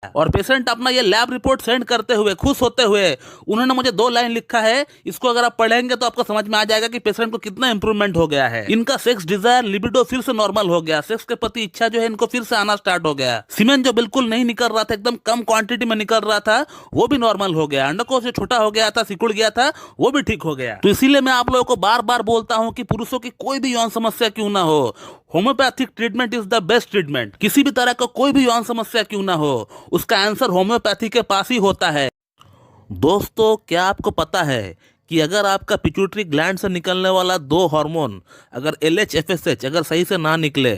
और पेशेंट अपना ये लैब रिपोर्ट सेंड करते हुए खुश होते हुए उन्होंने मुझे 2 लाइन लिखा है। इसको अगर आप पढ़ेंगे तो आपको समझ में आ जाएगा कि पेशेंट को कितना इंप्रूवमेंट हो गया है। इनका सेक्स डिजायर लिबिडो फिर से नॉर्मल हो गया। सेक्स के प्रति इच्छा जो है इनको फिर से आना स्टार्ट हो गया। सीमेन जो बिल्कुल नहीं निकल रहा था, एकदम कम क्वांटिटी में निकल रहा था, वो भी नॉर्मल हो गया। अंडकोश जो छोटा हो गया था, सिकुड़ गया था, वो भी ठीक हो गया। तो इसीलिए मैं आप लोगों को बार बार बोलता हूं कि पुरुषों की कोई भी यौन समस्या क्यों ना हो, homeopathic treatment is the best treatment. किसी भी तरह का कोई भी यौन समस्या क्यों ना हो, उसका आंसर होम्योपैथी के पास ही होता है। दोस्तों, क्या आपको पता है कि अगर आपका पिट्यूटरी ग्लैंड से निकलने वाला 2 हार्मोन अगर LH FSH अगर सही से ना निकले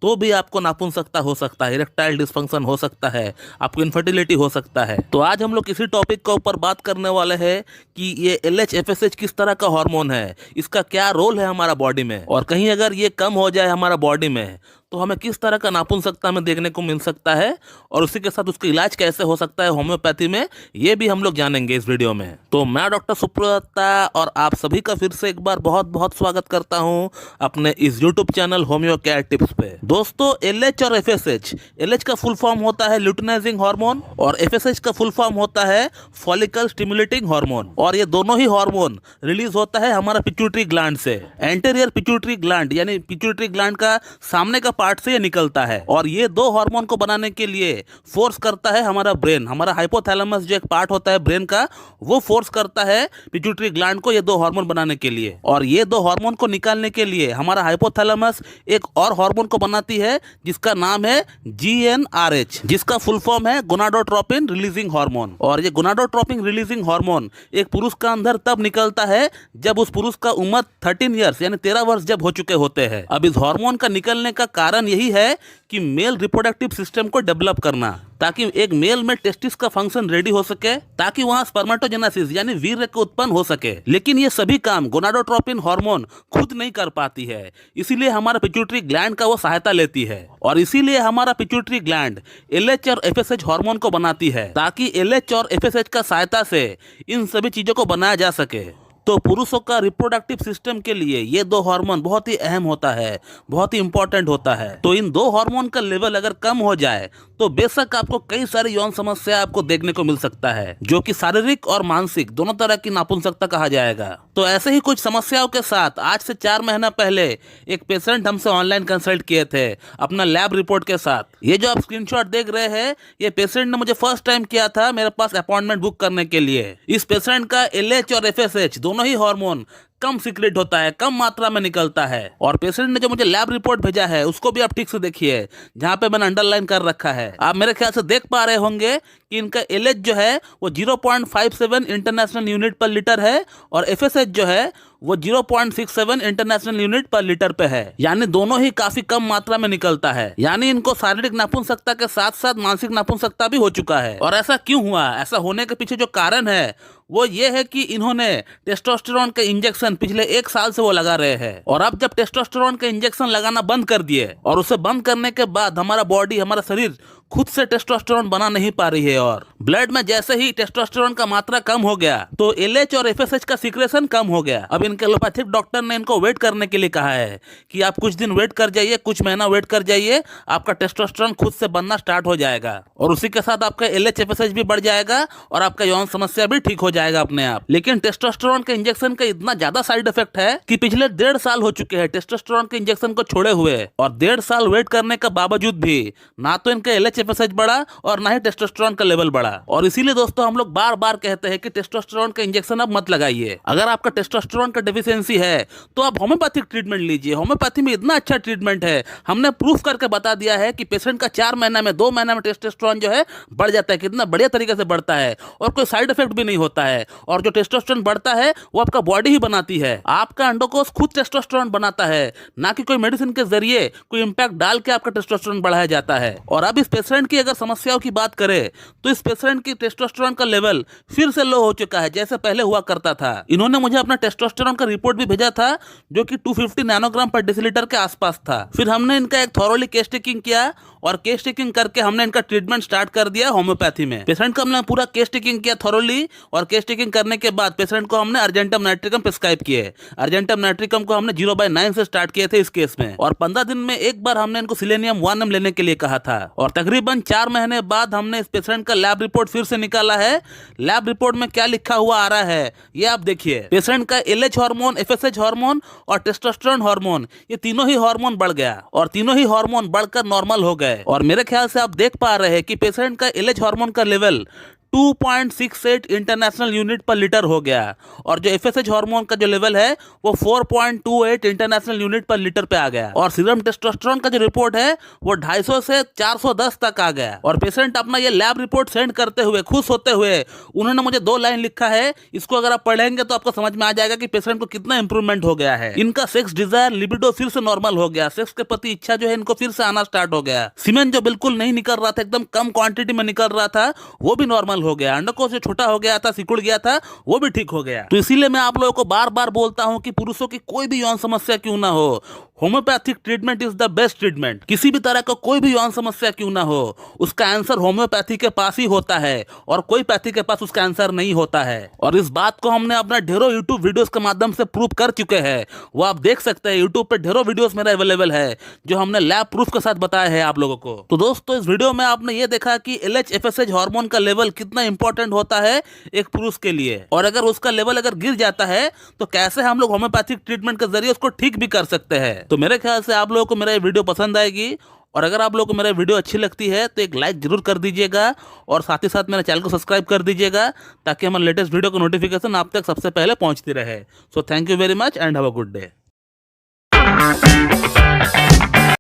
तो भी आपको नापुंसकता हो सकता है, इरेक्टाइल डिस्फंक्शन हो सकता है, आपको इनफर्टिलिटी हो सकता है। तो आज हम लोग किसी टॉपिक के ऊपर बात करने वाले हैं कि ये LH FSH किस तरह का हार्मोन है, इसका क्या रोल है हमारा बॉडी में, और कहीं अगर ये कम हो जाए हमारा बॉडी में तो हमें किस तरह का नापुंसकता में देखने को मिल सकता है, और उसी के साथ उसका इलाज कैसे हो सकता है होम्योपैथी में, ये भी हम लोग जानेंगे इस वीडियो में। तो मैं डॉक्टर सुब्रता और आप सभी का फिर से एक बार बहुत बहुत स्वागत करता हूं अपने इस YouTube channel homeo care tips पे। दोस्तों, LH और FSH, LH का फुल फॉर्म होता है ल्यूटिनाइजिंग हार्मोन और FSH का फुल फॉर्म होता है फॉलिकल स्टिमुलेटिंग हार्मोन, और ये दोनों ही हार्मोन रिलीज होता है हमारा पिट्यूटरी ग्लैंड से। एंटीरियर पिट्यूटरी ग्लैंड यानी पिट्यूटरी ग्लैंड का सामने का पार्ट से ये निकलता है, और ये 2 हार्मोन को बनाने के लिए फोर्स करता है हमारा ब्रेन। हमारा हाइपोथैलेमस जो एक पार्ट होता है ब्रेन का, वो फोर्स करता है पिट्यूटरी ग्लैंड को ये 2 हार्मोन बनाने के लिए। और ये 2 हार्मोन को निकालने के लिए हमारा हाइपोथैलेमस एक और हार्मोन को बनाती है जिसका नाम है GnRH, जिसका फुल फॉर्म है गोनाडोट्रोपिन रिलीजिंग हार्मोन। और ये गोनाडोट्रोपिन रिलीजिंग हार्मोन एक पुरुष का अंदर तब निकलता है जब उस पुरुष का उम्र 13 ईयर्स यानी 13 वर्ष जब हो चुके होते हैं। अब इस हार्मोन का निकलने का कारण यही है कि मेल रिप्रोडक्टिव सिस्टम को डेवलप करना, ताकि एक मेल में टेस्टिस का फंक्शन रेडी हो सके, ताकि वहां स्पर्मेटोजेनेसिस यानी वीर्य को उत्पन्न हो सके। लेकिन ये सभी काम गोनाडोट्रोपिन हार्मोन खुद नहीं कर पाती है, इसीलिए हमारा पिट्यूटरी ग्लैंड का वो सहायता लेती है। और इसीलिए हमारा पिट्यूटरी ग्लैंड LH और FSH हार्मोन को बनाती है, ताकि LH और FSH का सहायता से इन सभी चीजों को बनाया जा सके। तो पुरुषों का रिप्रोडक्टिव सिस्टम के लिए ये 2 हार्मोन बहुत ही अहम होता है, बहुत ही इंपॉर्टेंट होता है। तो इन 2 हार्मोन का लेवल अगर कम हो जाए तो बेशक आपको कई सारी यौन समस्या आपको देखने को मिल सकता है, जो कि शारीरिक और मानसिक दोनों तरह की नापुंसकता कहा जाएगा। तो ऐसे ही कुछ समस्याओं के साथ आज से 4 महीना पहले एक पेशेंट हमसे ऑनलाइन कंसल्ट किए थे अपना लैब रिपोर्ट के साथ। ये जो आप स्क्रीनशॉट देख रहे हैं, ये पेशेंट ने मुझे फर्स्ट टाइम किया था मेरे पास अपॉइंटमेंट बुक करने के लिए। इस पेशेंट का LH और FSH दोनों ही हार्मोन कम सीक्रेट होता है, कम मात्रा में निकलता है। और पेशेंट ने जो मुझे लैब रिपोर्ट भेजा है उसको भी आप ठीक से देखिए, जहां पे मैंने अंडरलाइन कर रखा है। आप मेरे ख्याल से देख पा रहे होंगे कि इनका LH जो है वो 0.57 इंटरनेशनल यूनिट पर लीटर है, और FSH जो है वो 0.67 इंटरनेशनल यूनिट पर लीटर पे है। यानी दोनों ही काफी कम मात्रा में निकलता है। यानी इनको शारीरिक नापुंसकता के साथ साथ मानसिक नापुंसकता भी हो चुका है। और ऐसा क्यों हुआ? ऐसा होने के पीछे जो कारण है वो ये है कि इन्होंने टेस्टोस्टेरोन के इंजेक्शन पिछले 1 साल से वो लगा रहे हैं, और अब जब टेस्टोस्टेरोन के इंजेक्शन लगाना बंद कर दिए, और उसे बंद करने के बाद हमारा बॉडी, हमारा शरीर खुद से टेस्टोस्टेरोन बना नहीं पा रही है, और ब्लड में जैसे ही टेस्टोस्टेरोन का मात्रा कम हो गया तो LH और FSH का सीक्रेशन कम हो गया। अब इनके एलोपैथिक डॉक्टर ने इनको वेट करने के लिए कहा है कि आप कुछ दिन वेट कर जाइए, कुछ महीना वेट कर जाइए, आपका टेस्टोस्टेरोन खुद से बनना स्टार्ट हो जाएगा, और उसी के साथ आपका LH FSH भी बढ़ जाएगा और आपका यौन समस्या भी ठीक हो जाएगा अपने आप। लेकिन टेस्टोस्टेरोन के इंजेक्शन का इतना ज्यादा साइड इफेक्ट है कि पिछले 1.5 साल हो चुके हैं टेस्टोस्टेरोन के इंजेक्शन को छोड़े हुए, और 1.5 साल वेट करने के बावजूद भी ना तो इनका LH FSH बढ़ा और ना ही टेस्टोस्टेरोन का लेवल बढ़ा। और इसीलिए दोस्तों हम लोग बार बार कहते हैं कि टेस्टोस्टेरोन का इंजेक्शन अब मत लगाइए। अगर आपका टेस्टोस्टेरोन का डेफिशिएंसी है तो आप होम्योपैथिक ट्रीटमेंट लीजिए। होम्योपैथी में इतना अच्छा ट्रीटमेंट है, हमने प्रूफ करके बता दिया है कि पेशेंट का 4 महीना में 2 महीना में टेस्टोस्टेरोन जो है बढ़ जाता है, कितना बढ़िया तरीके से बढ़ता है, और कोई साइड इफेक्ट भी नहीं होता है। और जो टेस्टोस्टेरोन बढ़ता है वो आपका बॉडी ही बनाती है, आपका अंडकोश खुद टेस्टोस्टेरोन बनाता है, ना कि कोई मेडिसिन के जरिए कोई इंपैक्ट डाल के आपका टेस्टोस्टेरोन बढ़ाया जाता है। और अब इस पेशेंट की अगर समस्याओं की बात करें तो इस पेशेंट की टेस्टोस्टेरोन का लेवल फिर से लो हो चुका है, जैसे पहले हुआ करता था। इन्होंने मुझे अपना टेस्टोस्टेरोन का रिपोर्ट भी भेजा था जो कि 250 नैनोग्राम पर डेसीलीटर के आसपास था। फिर हमने इनका एक थॉरोली केस टेकिंग किया, और केस टेकिंग करके हमने इनका ट्रीटमेंट स्टार्ट कर दिया होम्योपैथी में। पेशेंट का हमने पूरा केस टेकिंग किया थॉरोली, और केस टेकिंग करने के बाद पेशेंट को हमने अर्जेंटम नाइट्रिकम प्रिस्क्राइब किए। अर्जेंटम नाइट्रिकम को हमने 0/9 से स्टार्ट किए थे इस केस में, और 15 दिन में एक बार हमने इनको सिलेनियम 1M लेने के लिए कहा था। और तकरीबन तकरीबन 4 महीने बाद हमने इस पेशेंट का लैब रिपोर्ट फिर से निकाला है। लैब रिपोर्ट में क्या लिखा हुआ आ रहा है ये आप देखिए। पेशेंट का एलएच हार्मोन, एफएसएच हार्मोन और टेस्टोस्टेरोन हार्मोन, ये तीनों ही हार्मोन बढ़ गया और तीनों ही हार्मोन बढ़कर नॉर्मल हो गए। और मेरे ख्याल से आप देख पा रहे हैं कि पेशेंट का एलएच हार्मोन का लेवल 2.68 इंटरनेशनल यूनिट पर लीटर हो गया और जो एफएसएच हार्मोन का जो लेवल है वो 4.28 इंटरनेशनल यूनिट पर लीटर पे आ गया और सीरम टेस्टोस्टेरोन का जो रिपोर्ट है वो 250 से 410 तक आ गया। और पेशेंट अपना ये लैब रिपोर्ट सेंड करते हुए खुश होते हुए उन्होंने मुझे 2 लाइन लिखा है। इसको अगर आप पढ़ेंगे तो आपको समझ में आ जाएगा कि पेशेंट को कितना इंप्रूवमेंट हो गया है। इनका सेक्स डिजायर, लिबिडो फिर से नॉर्मल हो गया। सेक्स के प्रति इच्छा जो है इनको फिर से आना स्टार्ट हो गया। सीमेन जो बिल्कुल नहीं निकल रहा था, एकदम कम क्वांटिटी में निकल रहा था, वो भी नॉर्मल हो गया। अंडकोश जो छोटा हो गया था, सिकुड़ गया था, वो भी ठीक हो गया। तो इसीलिए मैं आप लोगों को बार बार बोलता हूं कि पुरुषों की कोई भी यौन समस्या क्यों ना हो, homeopathic treatment is the best treatment. किसी भी तरह का कोई भी यौन समस्या क्यों ना हो, उसका आंसर होम्योपैथी के पास ही होता है और कोई पैथी के पास उसका आंसर नहीं होता है। और इस बात को हमने अपना ढेरों यूट्यूब वीडियोस के माध्यम से प्रूव कर चुके हैं। वो आप देख सकते हैं, यूट्यूब पे ढेरों वीडियोस मेरा अवेलेबल है जो हमने लैब प्रूफ के साथ बताया है आप लोगों को। तो दोस्तों इस वीडियो में आपने ये देखा कि एलएच एफएसएच हार्मोन का लेवल कितना इंपॉर्टेंट होता है एक पुरुष के लिए, और अगर उसका लेवल अगर गिर जाता है तो कैसे हम लोग होम्योपैथिक ट्रीटमेंट के जरिए उसको ठीक भी कर सकते हैं। तो मेरे ख्याल से आप लोगों को मेरा ये वीडियो पसंद आएगी और अगर आप लोगों को मेरा वीडियो अच्छी लगती है तो एक लाइक जरूर कर दीजिएगा और साथ ही साथ मेरे चैनल को सब्सक्राइब कर दीजिएगा ताकि हमारे लेटेस्ट वीडियो का नोटिफिकेशन आप तक सबसे पहले पहुंचती रहे। So thank you very much and have a good day.